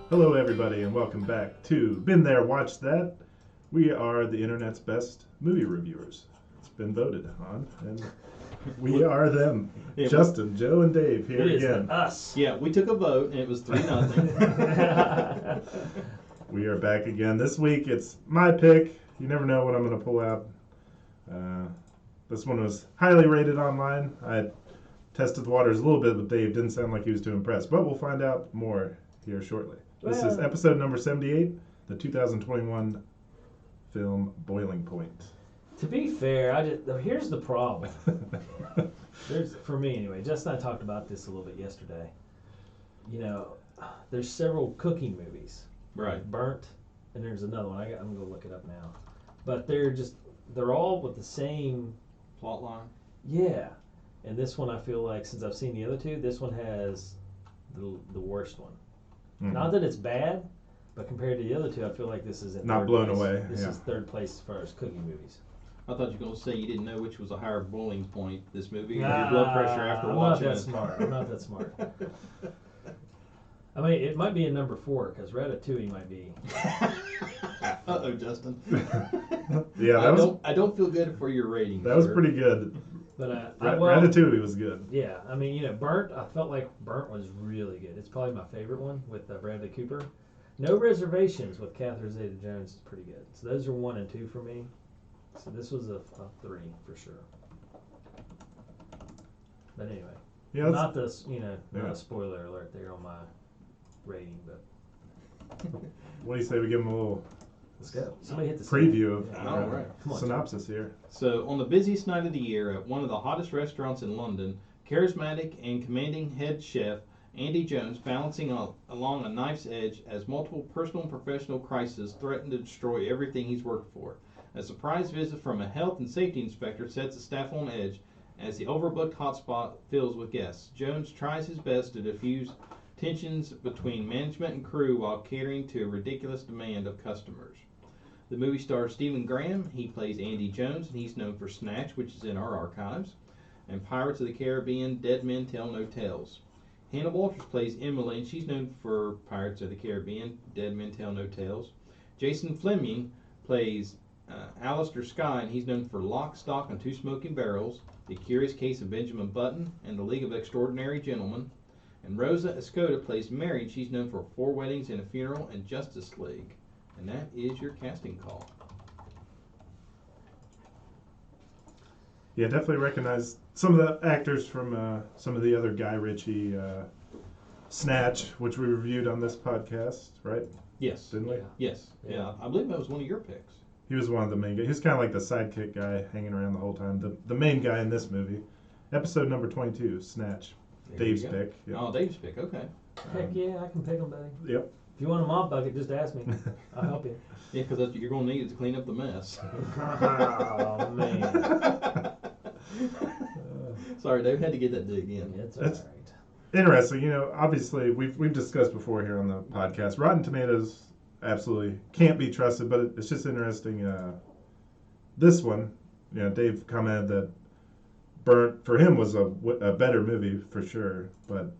Hello, everybody, and welcome back to Been There, Watch That. We are the internet's best movie reviewers. It's been voted on, and we are them. Yeah, Justin, Joe, and Dave here It is again. us. Yeah, we took a vote and it was 3-0. We are back again. This week it's my pick. You never know what I'm going to pull out. This one was highly rated online. I tested the waters a little bit with Dave. Didn't sound like he was too impressed, but we'll find out more here shortly. This is episode number 78, the 2021 film Boiling Point. To be fair, here's the problem. For me anyway, Justin and I talked about this a little bit yesterday. You know, there's several cooking movies. Right. Burnt, and there's another one. I'm gonna look it up now. But they're all with the same Plot line. Yeah. And this one I feel like, since I've seen the other two, this one has the worst one. Mhm. Not that it's bad, but compared to the other two, I feel like this is Not third blown place. away, This yeah. is third place as far as cooking movies. I thought you were going to say you didn't know which was a higher boiling point, this movie, or your blood pressure after watching it. I'm not that smart. I mean, it might be in number 4 because Ratatouille might be. Uh-oh, Justin. Yeah, I don't feel good for your rating. that was sir. pretty good. But Ratatouille was good. Yeah, I mean, Burnt. I felt like Burnt was really good. It's probably my favorite one with Bradley Cooper. No Reservations with Catherine Zeta-Jones is pretty good. So those are 1 and 2 for me. So this was a 3 for sure. But anyway, Yeah, not this. Not Yeah. a spoiler alert there on my rating, but what do you say we give them a little let's go. Somebody hit the preview of Yeah. All right. Come on, synopsis here? So, on the busiest night of the year at one of the hottest restaurants in London, charismatic and commanding head chef Andy Jones balancing along a knife's edge as multiple personal and professional crises threaten to destroy everything he's worked for. A surprise visit from a health and safety inspector sets the staff on edge as the overbooked hotspot fills with guests. Jones tries his best to diffuse tensions between management and crew while catering to a ridiculous demand of customers. The movie stars Stephen Graham. He plays Andy Jones, and he's known for Snatch, which is in our archives, and Pirates of the Caribbean, Dead Men Tell No Tales. Hannah Walters plays Emily, and she's known for Pirates of the Caribbean, Dead Men Tell No Tales. Jason Fleming plays Alistair Skye, and he's known for Lock, Stock, and Two Smoking Barrels, The Curious Case of Benjamin Button, and The League of Extraordinary Gentlemen. And Rosa Escoda plays Mary, and she's known for Four Weddings and a Funeral and Justice League. And that is your casting call. Yeah, definitely recognize some of the actors from some of the other Guy Ritchie Snatch, which we reviewed on this podcast, right? Yes. Didn't we? Yeah. Yes. Yeah. Yeah. I believe that was one of your picks. He was one of the main guys. He was kind of like the sidekick guy hanging around the whole time. The main guy in this movie. Episode number 22, Snatch. There Dave's you go. pick. Yep. Oh, Dave's pick. Okay. Heck yeah, I can pick them, buddy. Yep. If you want a mop bucket, just ask me. I'll help you. Yeah, because that's what you're going to need it to clean up the mess. Oh man, Sorry, Dave. Had to get that dig in. it's That's- alright. Interesting. You know, obviously we've discussed before here on the podcast. Rotten Tomatoes absolutely can't be trusted, but it's just interesting. This one, Dave commented that Burnt for him was a better movie for sure, but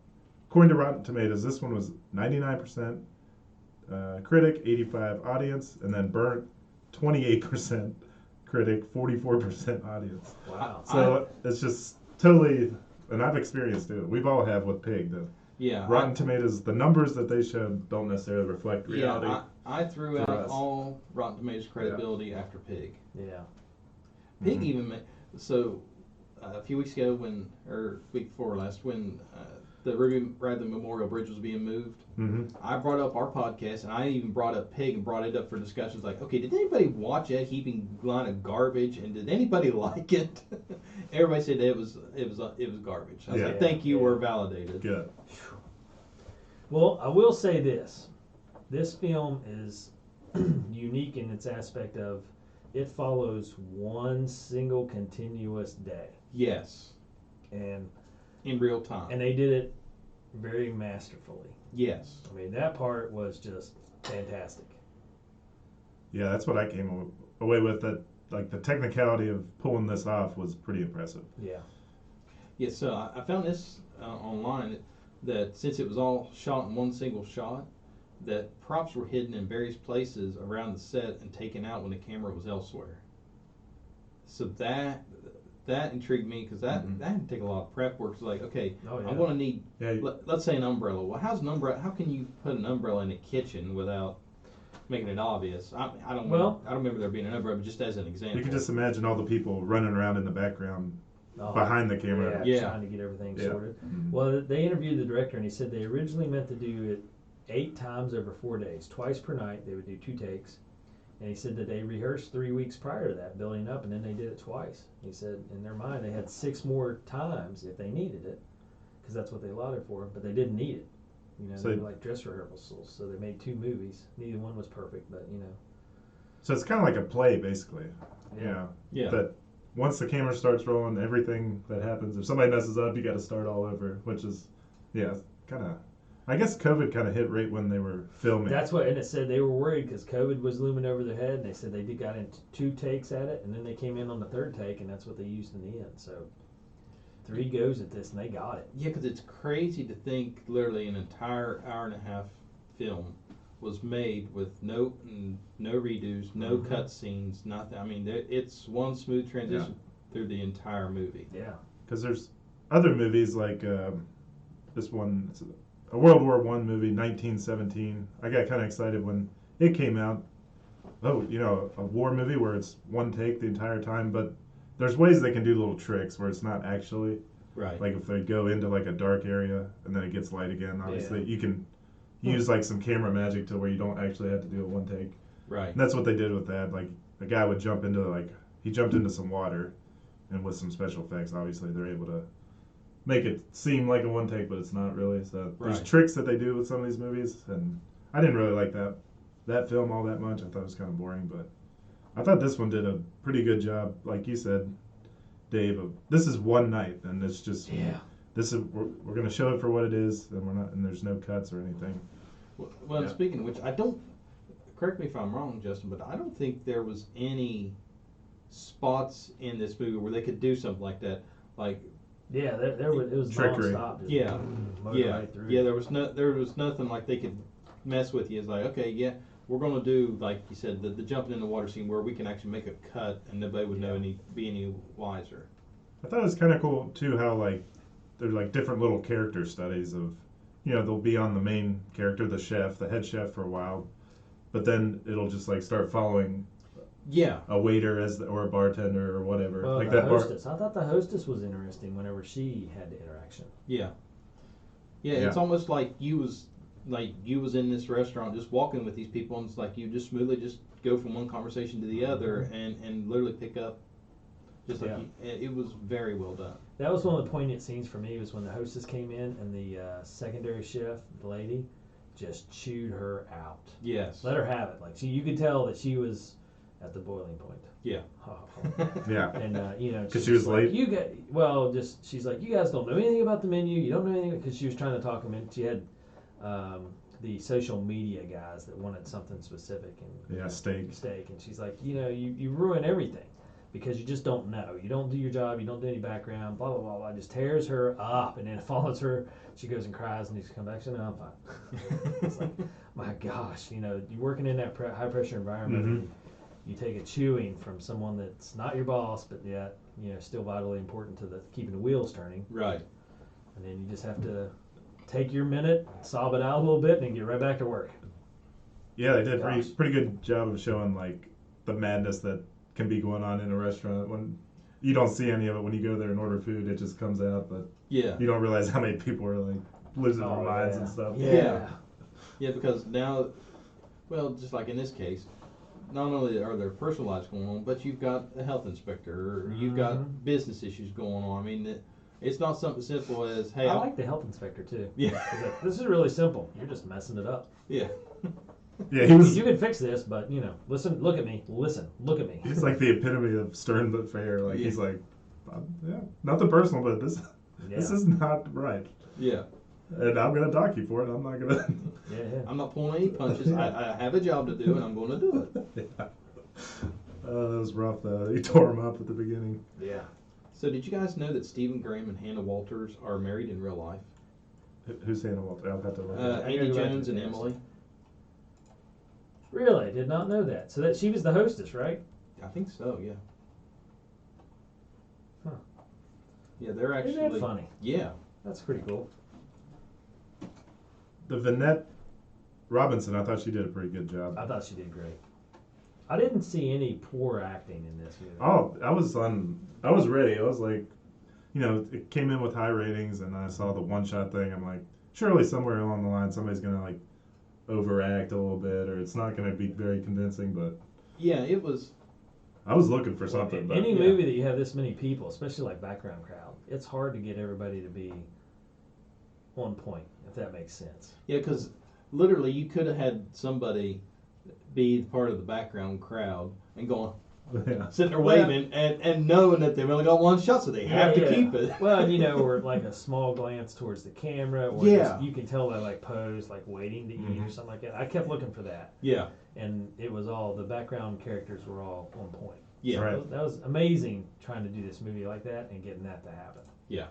according to Rotten Tomatoes, this one was 99% critic, 85 audience, and then Burnt 28% critic, 44% audience. Wow. So it's just totally, and I've experienced it. We've all have with Pig. Yeah. Rotten Tomatoes, the numbers that they showed don't necessarily reflect reality. Yeah, I threw for out us. all Rotten Tomatoes credibility after Pig. Yeah. Pig Mhm. even so a few weeks ago week before last when the Ruby Bradley Memorial Bridge was being moved, I brought up our podcast and I even brought up Pig and brought it up for discussions like, okay, did anybody watch that heaping line of garbage and did anybody like it? Everybody said it was garbage. I was Yeah. like, thank you, Yeah. we're validated. Good. Well, I will say this. This film is unique in its aspect of it follows one single continuous day. Yes, And in real time. they did it very masterfully. Yes. I mean, that part was just fantastic. Yeah, that's what I came away with. That like the technicality of pulling this off was pretty impressive. Yeah. Yeah, so I found this online that since it was all shot in one single shot, that props were hidden in various places around the set and taken out when the camera was elsewhere. So that intrigued me because that had to take a lot of prep work. It's like, okay, Oh, yeah. I'm going to need, Yeah, let's say, an umbrella. Well, how can you put an umbrella in a kitchen without making it obvious? I don't remember there being an umbrella, but just as an example. you can just imagine all the people running around in the background behind the camera. Yeah, Yeah. trying to get everything Yeah. sorted. Mhm. Well, they interviewed the director, and he said they originally meant to do it 8 times over 4 days, twice per night. They would do 2 takes. And he said that they rehearsed 3 weeks prior to that, building up, and then they did it twice. He said in their mind they had 6 more times if they needed it, because that's what they allotted for, but they didn't need it. You know, So- they were like dress rehearsals, so they made 2 movies. Neither one was perfect, but you know. So it's kind of like a play, basically. Yeah. You know, Yeah. that once the camera starts rolling, everything that happens, if somebody messes up, you got to start all over, which is, yeah, kind of. I guess COVID kind of hit right when they were filming. That's what, and it said they were worried because COVID was looming over their head, and they said they got into 2 takes at it, and then they came in on the 3rd take, and that's what they used in the end. So 3 goes at this, and they got it. Yeah, because it's crazy to think literally an entire hour and a half film was made with no redos, no Mhm. cut scenes, nothing. I mean, it's one smooth transition through the entire movie. Yeah. Because there's other movies like this one, it's a World War I movie, 1917. I got kind of excited when it came out. Oh, you know, a war movie where it's one take the entire time, but there's ways they can do little tricks where it's not actually, Right. like if they go into like a dark area and then it gets light again, obviously you can use like some camera magic to where you don't actually have to do a one take. Right. And that's what they did with that. Like the guy would jump into he jumped into some water, and with some special effects, obviously they're able to make it seem like a one take, but it's not really. So there's Right. tricks that they do with some of these movies, and I didn't really like that film all that much. I thought it was kind of boring, but I thought this one did a pretty good job, like you said, Dave. This is one night, and it's just this is we're gonna show it for what it is, and we're not, and there's no cuts or anything. Well, Yeah. speaking of which, I don't. Correct me if I'm wrong, Justin, but I don't think there was any spots in this movie where they could do something like that. Like, Yeah, there was, it was Trickery. nonstop. Just Yeah. motor yeah, right through. yeah, there was nothing like they could mess with you. It's like, okay, yeah, we're gonna do, like you said, the jumping in the water scene where we can actually make a cut and nobody would know be any wiser. I thought it was kind of cool too how there's different little character studies of, they'll be on the main character, the chef, the head chef for a while, but then it'll just start following Yeah. a waiter or a bartender or whatever. Well, like the that hostess. I thought the hostess was interesting whenever she had the interaction. Yeah. Yeah, it's Yeah. almost like you was in this restaurant just walking with these people, and it's like you just smoothly just go from one conversation to the other and literally pick up just like it was very well done. That was one of the poignant scenes for me, was when the hostess came in and the secondary chef, the lady, just chewed her out. Yes. Let her have it. You could tell that she was at the boiling point. Yeah. Yeah. And 'Cause she was late? She's like, you guys don't know anything about the menu. You don't know anything, because she was trying to talk them in. She had the social media guys that wanted something specific and Yeah, steak. and she's like, you ruin everything because you just don't know. You don't do your job. You don't do any background. Blah blah blah blah. Just tears her up, and then it follows her. She goes and cries, and she comes back. She says, "No, I'm fine." It's like, my gosh, you're working in that high pressure environment. Mhm. And you take a chewing from someone that's not your boss, but yet still vitally important to keeping the wheels turning. Right. And then you just have to take your minute, sob it out a little bit, and then get right back to work. Yeah, they did Gosh. pretty good job of showing the madness that can be going on in a restaurant when you don't see any of it when you go there and order food. It just comes out, but Yeah. you don't realize how many people are losing their minds and stuff. Yeah. Yeah, because now, well, just like in this case, not only are there personal lives going on, but you've got a health inspector, or you've got business issues going on. I mean, it's not something simple as, hey, I like the health inspector too. Yeah. He's like, this is really simple. You're just messing it up. Yeah. Yeah, he was. You can fix this, but listen, look at me. Listen, look at me. He's like the epitome of stern but fair. He's like, yeah, nothing personal, but this is not right, Yeah. and I'm gonna dock you for it. I'm not gonna. Yeah. I'm not pulling any punches. I have a job to do, and I'm going to do it. Yeah. That was rough though. He tore him up at the beginning. Yeah. So, did you guys know that Stephen Graham and Hannah Walters are married in real life? Who's Hannah Walter? I'll have to look. I gotta Andy go back to Jones the and cast. Emily. Really? Did not know that. So that she was the hostess, right? I think so. Yeah. Huh. Yeah, they're actually. Isn't that funny? Yeah. That's pretty cool. The Vanette Robinson, I thought she did a pretty good job. I thought she did great. I didn't see any poor acting in this movie. Oh, I was ready. I was like, it came in with high ratings, and I saw the one-shot thing. I'm like, surely somewhere along the line somebody's gonna like overact a little bit, or it's not gonna be very convincing. But Yeah, it was. I was looking for something. In But any yeah. movie that you have this many people, especially like background crowd, it's hard to get everybody to be on point, if that makes sense. Yeah, because literally you could have had somebody be part of the background crowd and going, yeah. sitting there Well- waving and knowing that they've only got one shot, so they have to keep it. Well, or like a small glance towards the camera, or Yeah. just, you can tell they like pose, like waiting to eat or something like that. I kept looking for that, Yeah. and it was all the background characters were all on point. Yeah. Right. That was amazing trying to do this movie like that and getting that to happen. Yeah.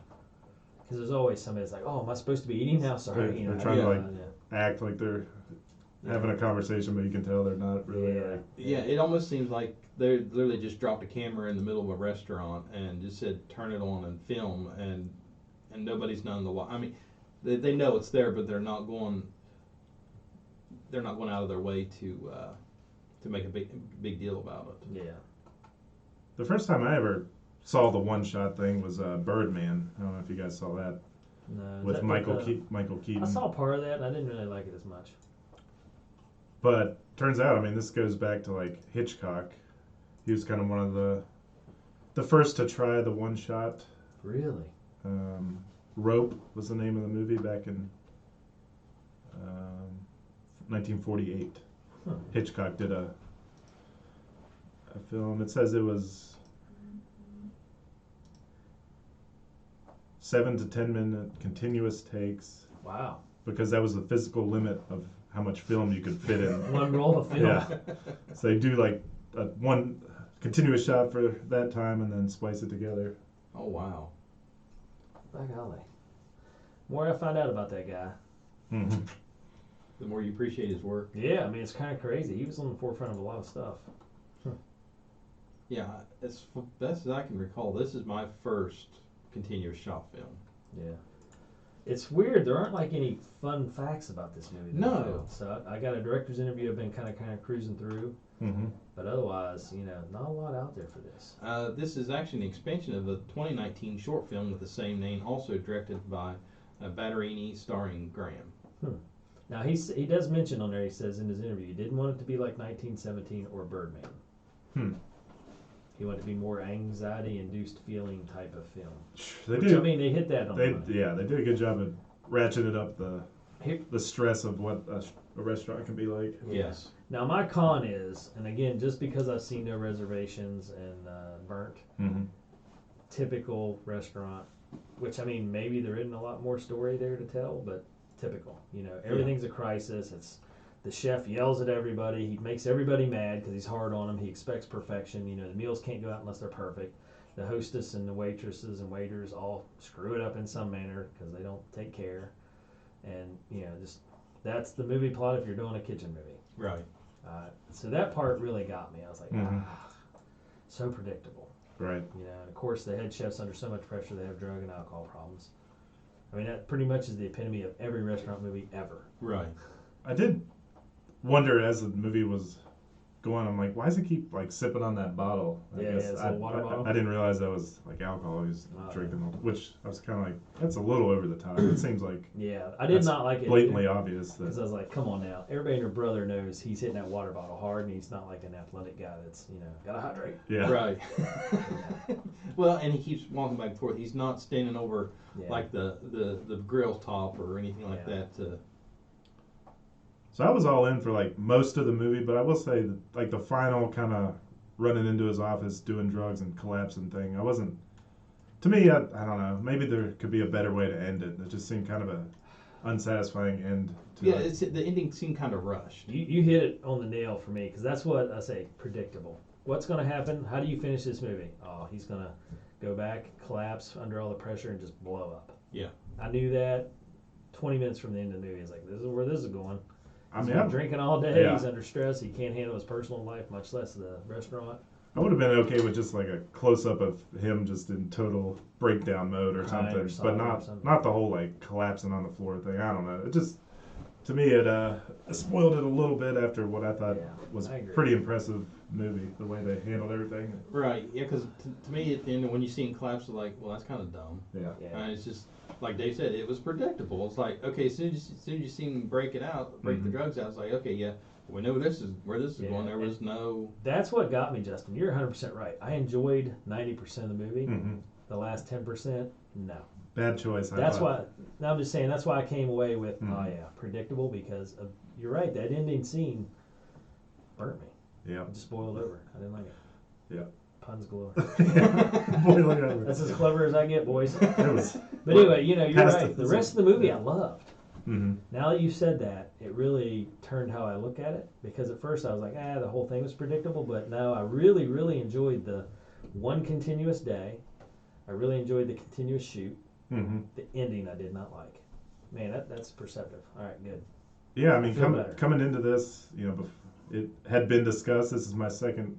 Because there's always somebody that's like, "Oh, am I supposed to be eating now?" Sorry, They're trying to, like, yeah. Act like they're having a conversation, but you can tell they're not really. Yeah. Like, Yeah, it almost seems like they literally just dropped a camera in the middle of a restaurant and just said, "Turn it on and film," and nobody's none the while. I mean, they know it's there, but they're not going. They're not going out of their way to make a big deal about it. Yeah. the first time I ever saw the one-shot thing was Birdman. I don't know if you guys saw that No. is with that Michael the- Michael Keaton. I saw part of that, and I didn't really like it as much. But turns out, I mean, this goes back to like Hitchcock. He was kind of one of the first to try the one shot. Really? Rope was the name of the movie back in 1948. Huh. Hitchcock did a film. It says it was 7 to 10 minute continuous takes Wow. because that was the physical limit of how much film you could fit in. One roll of film. Yeah. So they do like one continuous shot for that time and then splice it together. Oh wow. By golly. More I find out about that guy. Mm-hmm. The more you appreciate his work. Yeah, I mean, it's kind of crazy. He was on the forefront of a lot of stuff. Yeah, as best as I can recall, this is my first continuous shot film. Yeah. It's weird. There aren't like any fun facts about this movie. that I No. feel. So I got a director's interview. I've been kind of cruising through, Mm-hmm. but otherwise, not a lot out there for this. This is actually an expansion of a 2019 short film with the same name, also directed by Batterini, starring Graham. Now he does mention on there. He says in his interview he didn't want it to be like 1917 or Birdman. Hmm. He wanted it to be more anxiety-induced feeling type of film. They Which, do. I mean, they hit that on the money. They do a good job of ratcheting up Here- the stress of what a restaurant can be like. Yes. Now my con is, and again, just because I've seen No Reservations and Burnt, Mm-hmm. typical restaurant, which I mean, maybe there isn't a lot more story there to tell, but typical. Everything's a crisis. It's the chef yells at everybody. He makes everybody mad because he's hard on them. He expects perfection. The meals can't go out unless they're perfect. The hostess and the waitresses and waiters all screw it up in some manner because they don't take care. And just that's the movie plot if you're doing a kitchen movie. Right. So that part really got me. I was like, Mhm. so predictable. Right. And of course the head chef's under so much pressure they have drug and alcohol problems. I mean, that pretty much is the epitome of every restaurant movie ever. Right. I did wonder as the movie was going, I'm like, why does he keep like sipping on that bottle? Yeah, it's a water bottle. I didn't realize that was like alcohol he was Oh, drinking, which I was kind of like, that's a little over the top. It seems like Yeah, I did That's not like it. blatantly obvious Because that. I was like, come on now. Everybody and your brother knows he's hitting that water bottle hard and he's not like an athletic guy that's, gotta hydrate. Yeah. Right. Well, and he keeps walking back and forth. He's not standing over Yeah. like the grill top or anything like Yeah. that. So I was all in for like most of the movie, but I will say that like the final kind of running into his office doing drugs and collapsing thing, I wasn't. To me, I don't know. Maybe there could be a better way to end it. It just seemed kind of a unsatisfying end to Yeah, it. the ending seemed kind of rushed. You hit it on the nail for me because that's what I say, predictable. What's going to happen? How do you finish this movie? Oh, he's going to go back, collapse under all the pressure, and just blow up. Yeah. I knew that 20 minutes from the end of the movie. I was like, this is where this is going. I He's mean, been drinking all day. Yeah. He's under stress. He can't handle his personal life, much less the restaurant. I would have been okay with just like a close up of him just in total breakdown mode or Crying something, or but sobbing or not something. not the whole like collapsing on the floor thing. I don't know. It just to me it spoiled it a little bit after what I thought Yeah, was I agree. pretty impressive movie, the way they handled everything. Right. Yeah. Because to me, at the end, when you see him collapse, it's like, well, that's kind of dumb. Yeah. Yeah. And it's just like Dave said, it was predictable. It's like, okay, as soon as you see him break the Mhm. drugs out, it's like, okay, yeah, we know this is where this is Yeah, going. There was no. That's what got me, Justin. You're 100% right. I enjoyed 90% of the movie. Hmm. The last 10%, no. Bad choice. I That's thought. why. No, I'm just saying. That's why I came away with, Mhm. oh yeah, predictable. Because you're right. That ending scene burnt me. Yeah. It just boiled over. I didn't like it. Yeah. Puns galore. Boiling over. That's as clever as I get, boys. It was. But anyway, you're Past right. it. The rest of the movie I loved. Hmm. Now that you said that, it really turned how I look at it. Because at first I was like, the whole thing was predictable. But now I really, really enjoyed the one continuous day. I really enjoyed the continuous shoot. Hmm. The ending I did not like. Man, that's perceptive. All right, good. Yeah, I mean, feel better. coming into this, it had been discussed. This is my second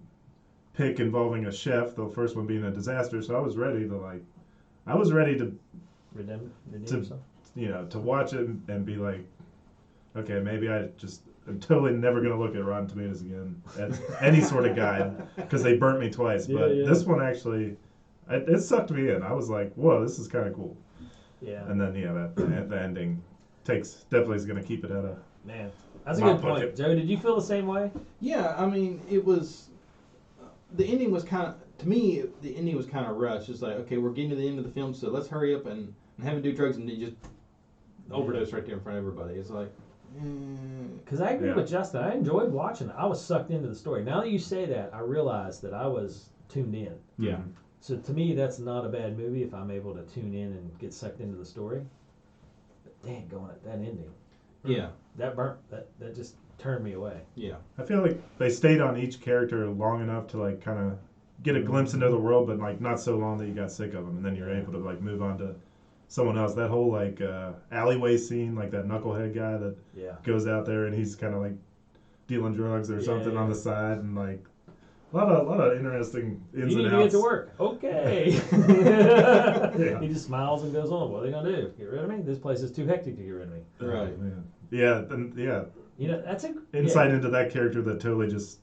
pick involving a chef. The first one being a disaster. So I was ready to Redeem To- yourself. to watch it and be like, okay, maybe I'm totally never gonna look at Rotten Tomatoes again as any sort of guide because they burnt me twice. Yeah, But yeah. this one actually, it sucked me in. I was like, whoa, this is kind of cool. Yeah. And then the ending definitely is gonna keep it at a. Man, that's a My good point. bucket. Joe, did you feel the same way? Yeah, I mean, it was. The ending was kind of, to me, the ending was kind of rushed. It's like, okay, we're getting to the end of the film, so let's hurry up and have him do drugs and then just overdose right there in front of everybody. It's like, Because I agree Yeah. with Justin. I enjoyed watching it. I was sucked into the story. Now that you say that, I realize that I was tuned in. Yeah. So to me, that's not a bad movie if I'm able to tune in and get sucked into the story. But dang, going at that ending, yeah, that burnt. That just turned me away. yeah, I feel like they stayed on each character long enough to like kind of get a glimpse into the world, but like not so long that you got sick of them, and then you're able to like move on to someone else. That whole like alleyway scene, like that knucklehead guy that Yeah. goes out there and he's kind of like dealing drugs or something Yeah. on the side, and like a lot of interesting ins You need and to get outs. to work. Okay. Yeah. He just smiles and goes on. What are they gonna do? Get rid of me? This place is too hectic to get rid of me. Oh, Right. man. Yeah, and yeah, You know, that's a insight into that character that totally just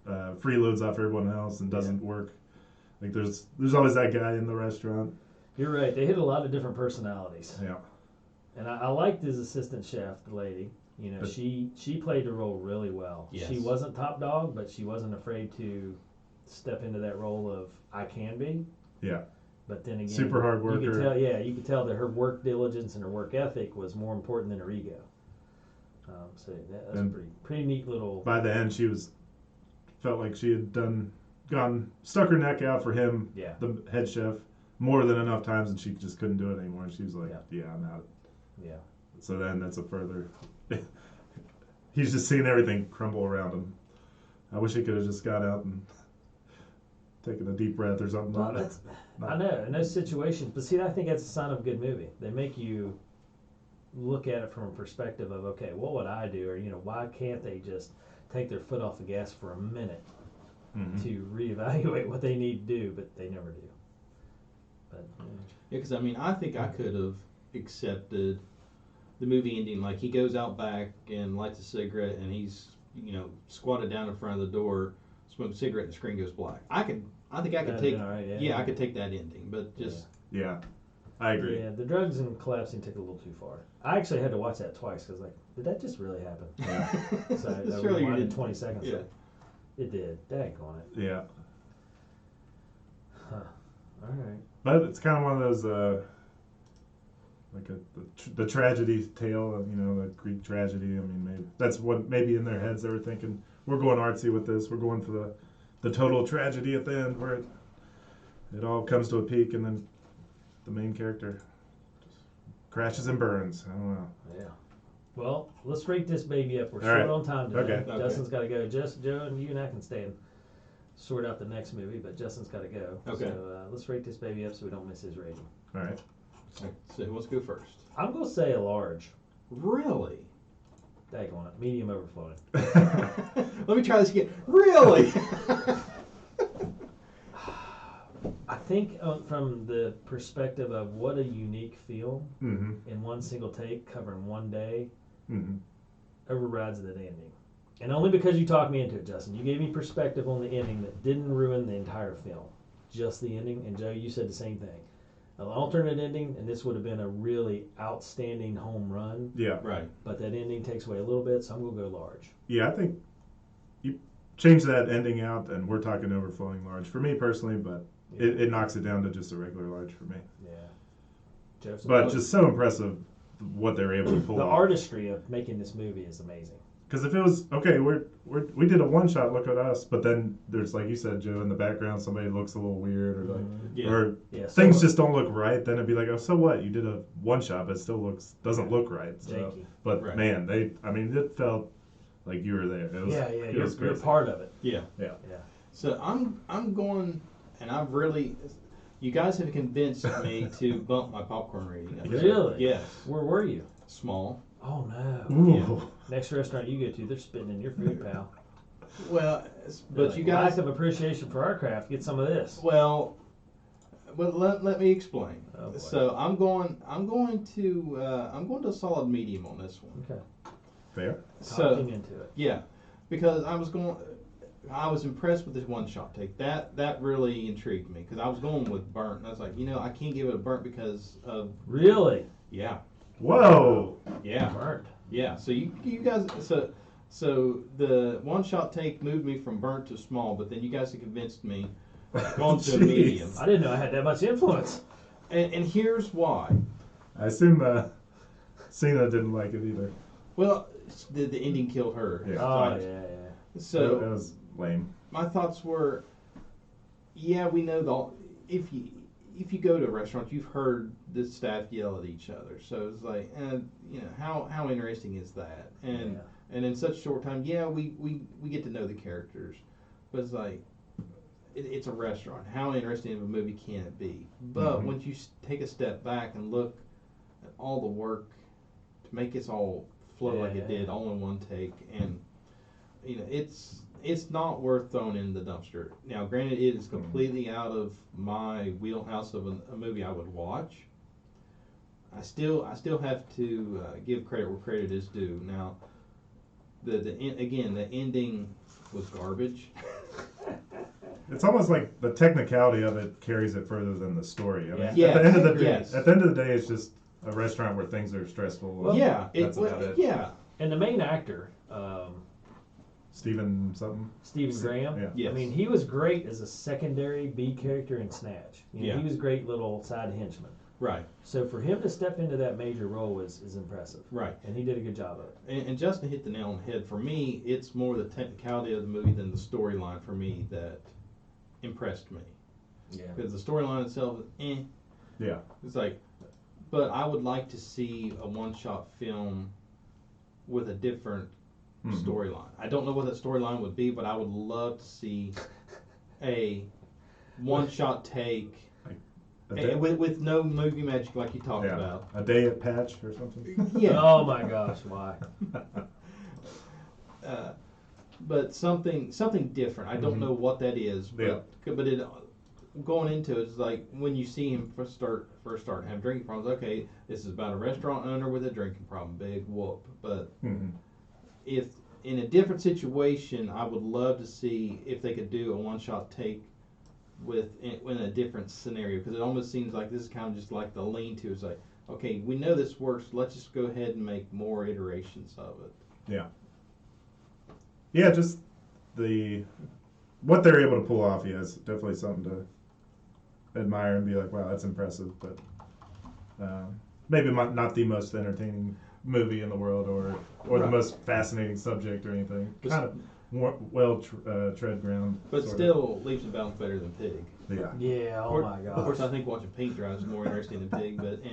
freeloads off everyone else and doesn't work. Like there's always that guy in the restaurant. You're right. They hit a lot of different personalities, Yeah. and I liked his assistant chef, the lady. You know, But- she played the role really well. Yes. She wasn't top dog, but she wasn't afraid to step into that role of I can be. Yeah. But then again, Super hard You could worker. tell, you could tell that her work diligence and her work ethic was more important than her ego. So that's a And- pretty neat little. By the end, felt like she had stuck her neck out for him, Yeah. the head chef, more than enough times, and she just couldn't do it anymore. And she was like, Yeah. "Yeah, I'm out." Yeah. So then that's a further. He's just seeing everything crumble around him. I wish he could have just got out and taken a deep breath or something. Well, that's, I know in those situations, but see, I think that's a sign of a good movie. They make you look at it from a perspective of, okay, what would I do, or why can't they just take their foot off the gas for a minute Mhm. to reevaluate what they need to do, but they never do. But yeah. Because I mean, I think I could have accepted the movie ending like he goes out back and lights a cigarette and he's squatted down in front of the door, smokes a cigarette, and the screen goes black. I think I could that'd take been all right, yeah, I could take that ending, but just Yeah, I agree. Yeah, the drugs and collapsing took it a little too far. I actually had to watch that twice because, like, did that just really happen? Yeah. So I Surely you rewound in didn't. 20 seconds. Yeah. It did. Daggone it. Yeah. Huh. All right. But it's kind of one of those, like the tragedy tale of, the Greek tragedy. I mean, maybe that's what maybe in their heads they were thinking. We're going artsy with this. We're going for the total tragedy at the end, where it all comes to a peak, and then the main character just crashes and burns. I don't know. Yeah. Well, let's rate this baby up. We're All short right. on time today. Okay. Justin's got to go. Joe and you and I can stay and sort out the next movie, but Justin's got to go. Okay. So let's rate this baby up so we don't miss his rating. All right. so who wants to go first? I'm going to say a large. Really? Daggone it. Medium overflowing. Let me try this again. Really? I think from the perspective of what a unique film Mm-hmm. in one single take covering one day Mm-hmm. overrides that ending. And only because you talked me into it, Justin. You gave me perspective on the ending that didn't ruin the entire film. Just the ending. And Joe, you said the same thing. An alternate ending, and this would have been a really outstanding home run. Yeah. Right. But that ending takes away a little bit, so I'm going to go large. Yeah, I think you change that ending out, and we're talking overflowing large for me personally, but Yeah. it knocks it down to just a regular large for me. Yeah. Joseph, But just so impressive what they're able to pull the off. artistry of making this movie is amazing. Because if it was okay, we did a one shot. Look at us. But then there's, like you said, Joe, in the background, somebody looks a little weird, or like, Yeah. or Yeah, so things just don't look right. Then it'd be like, oh, so what? You did a one shot, but it still doesn't look right. So, janky. but Right. man, it felt like you were there. It was, Yeah, it you're, was you're crazy. part of it. Yeah. Yeah. Yeah. So I'm going, and I've really, you guys have convinced me to bump my popcorn rating. up. Really? Yes. Where were you? Small. Oh no. Ooh. Next restaurant you go to, they're spitting in your food, pal. Well, They're but like, you guys, lack of appreciation for our craft. Get some of this. well, let me explain. Oh, boy. So I'm going to a solid medium on this one. Okay. Fair. Talking into it. Yeah, because I was impressed with this one shot take. That really intrigued me because I was going with burnt, and I was like, I can't give it a burnt because of Really? yeah, Whoa. Burnt. yeah. So you guys, so the one shot take moved me from burnt to small, but then you guys have convinced me going to a Jeez. medium, I didn't know I had that much influence. and here's why. I assume Cena didn't like it either. Well, the ending killed her. Yeah. Oh Right. yeah. That So was lame. my thoughts were, yeah, we know if you go to a restaurant, you've heard the staff yell at each other. So it's like, how interesting is that? And Yeah. and in such a short time, yeah, we get to know the characters, but it's like, it's a restaurant. How interesting of a movie can it be? But Mhm. once you take a step back and look at all the work to make this all flow like it Yeah. did, all in one take, and it's not worth throwing in the dumpster. Now, granted, it is completely out of my wheelhouse of a movie I would watch. I still have to give credit where credit is due. Now, the ending was garbage. It's almost like the technicality of it carries it further than the story. I mean, Yeah. at the end of the day, Yes. at the end of the day, it's just a restaurant where things are stressful. Well, Yeah, that's about it. yeah, And the main actor, Stephen something. Stephen Graham. Yeah. yes. I mean, he was great as a secondary B character in Snatch. Yeah. He was great little side henchman. right, So for him to step into that major role is impressive, right. and he did a good job of it. And Justin hit the nail on the head. For me, it's more the technicality of the movie than the storyline for me that impressed me. Yeah. Because the storyline itself is Yeah. It's like, but I would like to see a one-shot film with a different Mhm. storyline. I don't know what that storyline would be, but I would love to see a one-shot take A day, with no movie magic like you talked yeah. about. A day at Patch or something. Yeah. Oh my gosh, why? But something different. I don't Mhm. know what that is, Yeah. but it going into it is like when you see him first start having drinking problems. Okay, this is about a restaurant owner with a drinking problem. Big whoop. But Mhm. if in a different situation, I would love to see if they could do a one-shot take in a different scenario, because it almost seems like this is kind of just like the lean-to. It's like, okay, we know this works. Let's just go ahead and make more iterations of it. Yeah, just what they're able to pull off. Yeah, is definitely something to admire and be like, wow, that's impressive. But maybe not the most entertaining movie in the world, or the Right. most fascinating subject or anything. But Kind of more tread ground. But sort still, leaps and bounds better than Pig. of. Yeah. Yeah. Oh my Of course, gosh. I think watching paint dry is more interesting than Pig, but to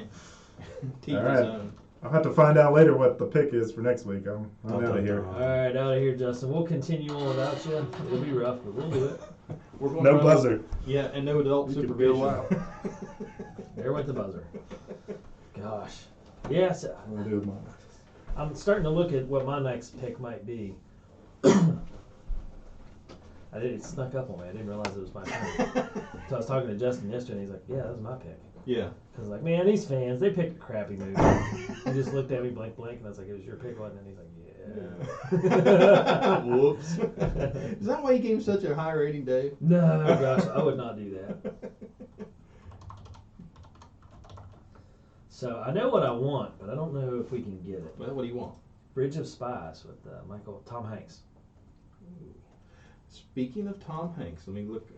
each All his right. own. I'll have to find out later what the pick is for next week. I'm Dun, out dun, of here. dun. All right, out of here, Justin. We'll continue on without you. It'll be rough, but we'll do it. We're going No around- buzzer. Yeah, and no adult You could supervision. go out. There went the buzzer. Gosh. Yes. I'm gonna do mine. I'm starting to look at what my next pick might be. It snuck up on me. I didn't realize it was my turn. So I was talking to Justin yesterday, and he's like, "Yeah, that was my pick." Yeah. Because like, man, these fans, they picked a crappy movie. He just looked at me blank, and I was like, "It was your pick, wasn't it?" And he's like, "Yeah." Whoops. Is that why you gave him such a high rating, Dave? No, gosh, I would not do that. So I know what I want, but I don't know if we can get it. Well, what do you want? Bridge of Spies with Tom Hanks. Speaking of Tom Hanks, let me look.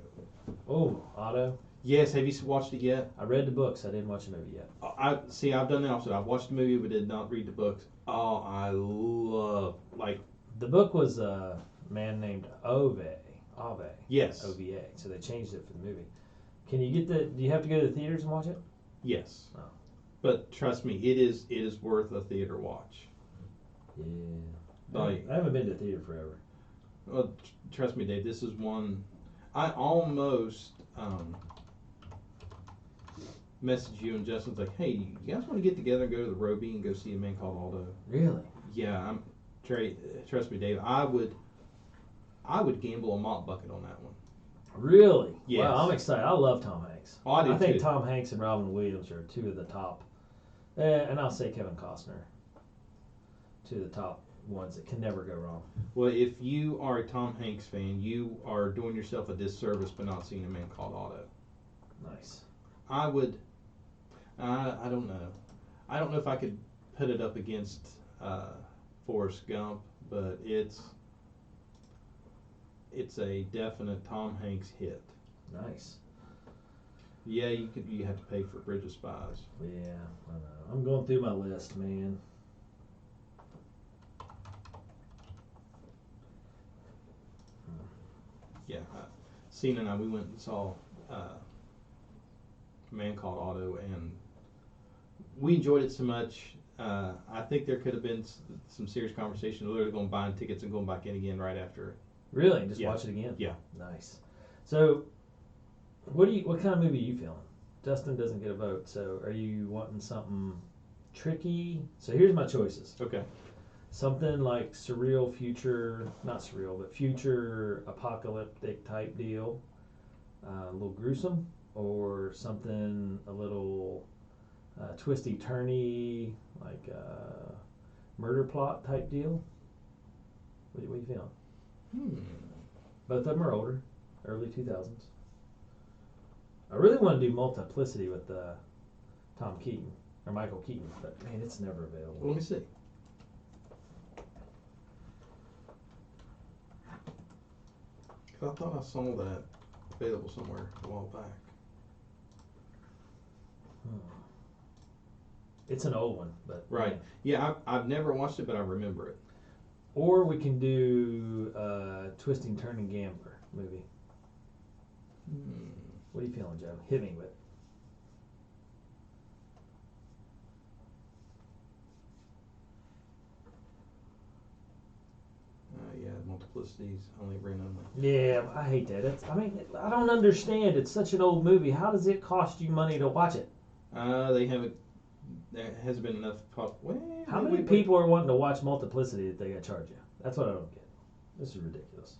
Oh, Otto. Yes, have you watched it yet? I read the books. I didn't watch the movie yet. I've done the opposite. I've watched the movie but did not read the books. Oh, I love The book was a man named Ove. Yes. OVA. So they changed it for the movie. Can you get do you have to go to the theaters and watch it? Yes. Oh. But trust me, it is worth a theater watch. Yeah. Like, I haven't been to theater forever. Well, trust me, Dave. This is one. I almost messaged you and Justin's like, "Hey, you guys want to get together and go to the Roby and go see A Man Called Aldo?" Really? Yeah, trust me, Dave. I would gamble a mop bucket on that one. Really? Yes. Wow, I'm excited. I love Tom Hanks. Oh, I do think too. Tom Hanks and Robin Williams are two of the top. And I'll say Kevin Costner. Two of the top ones that can never go wrong. Well, if you are a Tom Hanks fan, you are doing yourself a disservice by not seeing A Man Called Aldo. Nice. I would. I don't know. I don't know if I could put it up against Forrest Gump, but it's a definite Tom Hanks hit. Nice. Yeah, you have to pay for Bridge of Spies. Yeah, I know. I'm going through my list, man. Yeah, Cena and I, we went and saw A Man Called Otto, and we enjoyed it so much. I think there could have been some serious conversation. We're literally going to buy tickets and going back in again right after. Really? Just Yeah. watch it again? Yeah. Nice. So, what kind of movie are you feeling? Justin doesn't get a vote, so are you wanting something tricky? So here's my choices. Okay. Something like surreal future, not surreal, but future apocalyptic type deal, a little gruesome, or something a little twisty turny, like murder plot type deal. What are you feeling? Both of them are older, early 2000s. I really want to do Multiplicity with Tom Keaton or Michael Keaton, but man, it's never available. Well, let me see. I thought I saw that available somewhere a while back. It's an old one, but Right. Yeah, I've never watched it, but I remember it. Or we can do Twisting, Turning Gambler movie. What are you feeling, Joe? Hit me with. Yeah, Multiplicities, only ran only. Yeah, I hate that. I don't understand. It's such an old movie. How does it cost you money to watch it? They haven't. There hasn't been enough. How many people are wanting to watch Multiplicity that they got to charge you? That's what I don't get. This is ridiculous.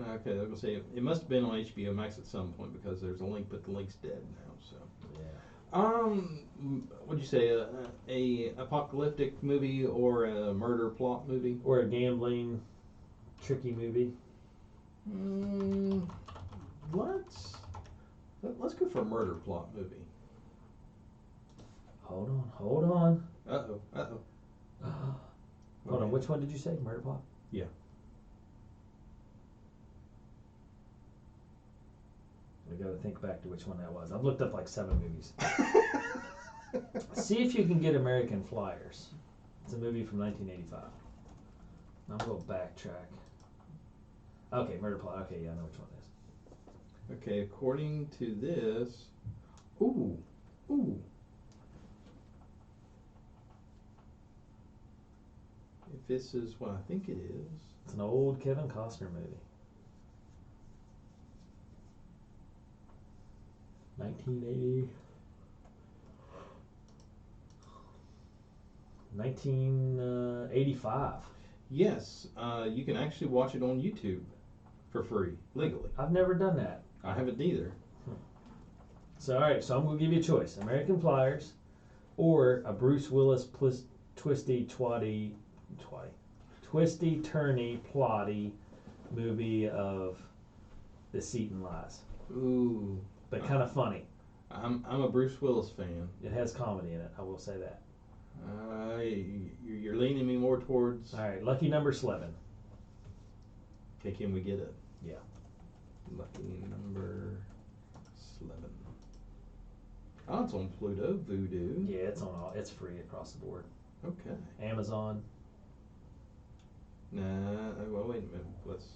Okay, I was gonna say it must have been on HBO Max at some point because there's a link, but the link's dead now. So. Yeah. What'd you say? A apocalyptic movie or a murder plot movie? Or a gambling, tricky movie. Let's go for a murder plot movie. Hold on. Uh-oh. Hold on, which one did you say? Murder plot? Yeah. I gotta think back to which one that was. I've looked up like 7 movies. See if you can get American Flyers. It's a movie from 1985. I'm gonna backtrack. Okay, murder plot. Okay, yeah, I know which one it is. Okay, according to this, ooh. If this is what I think it is. It's an old Kevin Costner movie. 1980. 1985. Yes, you can actually watch it on YouTube for free, legally. I've never done that. I haven't either. So, all right, so I'm going to give you a choice. American Flyers or a Bruce Willis twisty-turny, plotty movie of deceit and lies. Ooh. But kind of funny. I'm a Bruce Willis fan. It has comedy in it, I will say that. You're leaning me more towards. All right, lucky number 11. Okay, can we get it? Yeah. Lucky number 11. Oh, it's on Pluto, Voodoo. Yeah, it's on all. It's free across the board. Okay. Amazon. Nah. Well, wait a minute. Let's.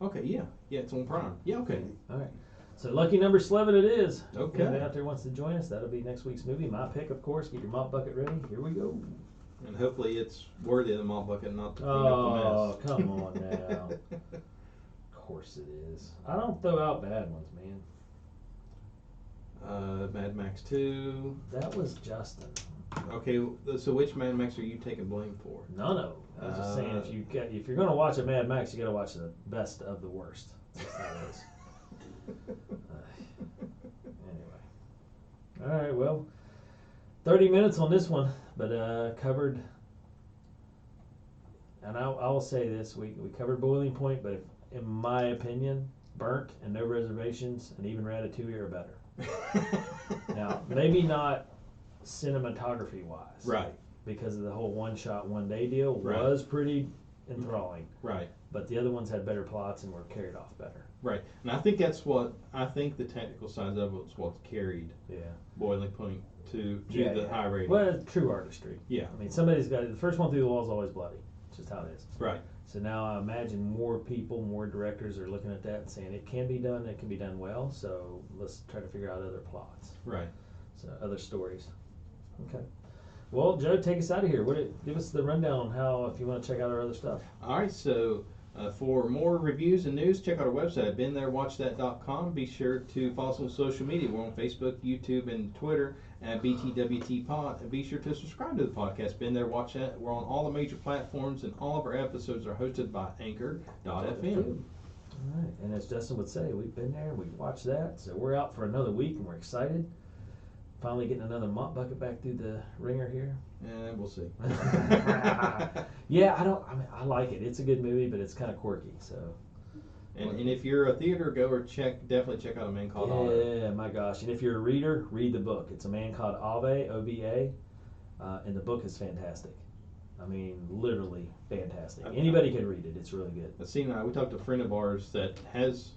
Okay. Yeah. Yeah. It's on Prime. Yeah. Okay. All right. So lucky number 11 it is. Okay. If anybody out there wants to join us, that'll be next week's movie. My pick, of course. Get your mop bucket ready. Here we go. And hopefully it's worthy of the mop bucket, not to clean Oh, up the come on now. Of course it is. I don't throw out bad ones, man. mess. Mad Max 2. That was Justin. Okay. So which Mad Max are you taking blame for? None of them. I was just saying, if you're gonna watch a Mad Max, you gotta watch the best of the worst. That's how it is. Anyway. All right. Well, 30 minutes on this one, but covered. And I will say this: we covered Boiling Point, but in my opinion, Burnt and No Reservations and even Ratatouille are better. Now, maybe not cinematography wise, Right. because of the whole one shot, one day deal Right. was pretty enthralling. Right. But the other ones had better plots and were carried off better. Right. And I think the technical side of it's what's carried Yeah. Boiling Point to Yeah, the yeah. high rating. Well, it's true artistry. Yeah. I mean, somebody's got the first one through the wall is always bloody. It's just how it is. Right. So now I imagine more people, more directors are looking at that and saying it can be done. It can be done well. So let's try to figure out other plots. Right. So other stories. Okay. Well, Joe, take us out of here. Give us the rundown on how, if you want to check out our other stuff. All right. So for more reviews and news, check out our website at beentherewatchthat.com. Be sure to follow us on social media. We're on Facebook, YouTube, and Twitter at BTWT Pod. And be sure to subscribe to the podcast, Been There, Watch That. We're on all the major platforms, and all of our episodes are hosted by Anchor.fm. All right. And as Justin would say, we've been there, we've watched that. So we're out for another week, and we're excited. Finally getting another mop bucket back through the ringer here. And we'll see. Yeah, I mean, I like it. It's a good movie, but it's kind of quirky. So. And if you're a theater goer, definitely check out A Man Called Otto. Yeah, my gosh. And if you're a reader, read the book. It's A Man Called Ove, O-V-A, and the book is fantastic. I mean, literally fantastic. Anybody can read it. It's really good. We talked to a friend of ours that has.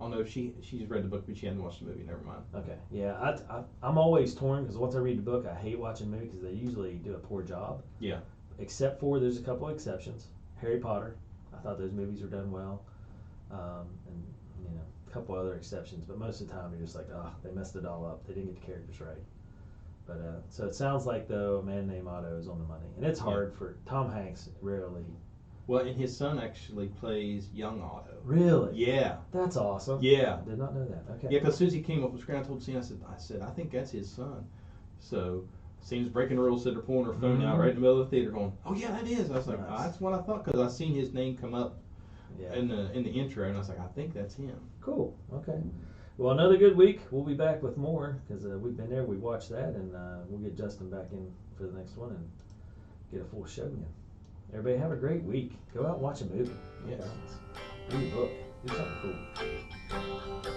Oh no, she's read the book, but she hadn't watched the movie. Never mind. Okay. Yeah, I'm always torn because once I read the book, I hate watching movies because they usually do a poor job. Yeah. Except for there's a couple of exceptions. Harry Potter. I thought those movies were done well. And a couple other exceptions, but most of the time you're just like, they messed it all up. They didn't get the characters right. But so it sounds like though A Man Named Otto is on the money, and it's hard for Tom Hanks. Rarely. Well, and his son actually plays young Otto. Really? Yeah. That's awesome. Yeah. Did not know that. Okay. Yeah, because Susie came up with the screen. I told Cena, I said, I think that's his son. So, Cena's breaking the rules, said her pulling her phone out right in the middle of the theater, going, "Oh yeah, that is." I was like, Nice. "That's what I thought," because I seen his name come up Yeah. in the intro, and I was like, "I think that's him." Cool. Okay. Well, another good week. We'll be back with more because we've been there. We watched that, and we'll get Justin back in for the next one and get a full show again. Everybody have a great week. Go out and watch a movie. Yes. Read a book. Do something cool.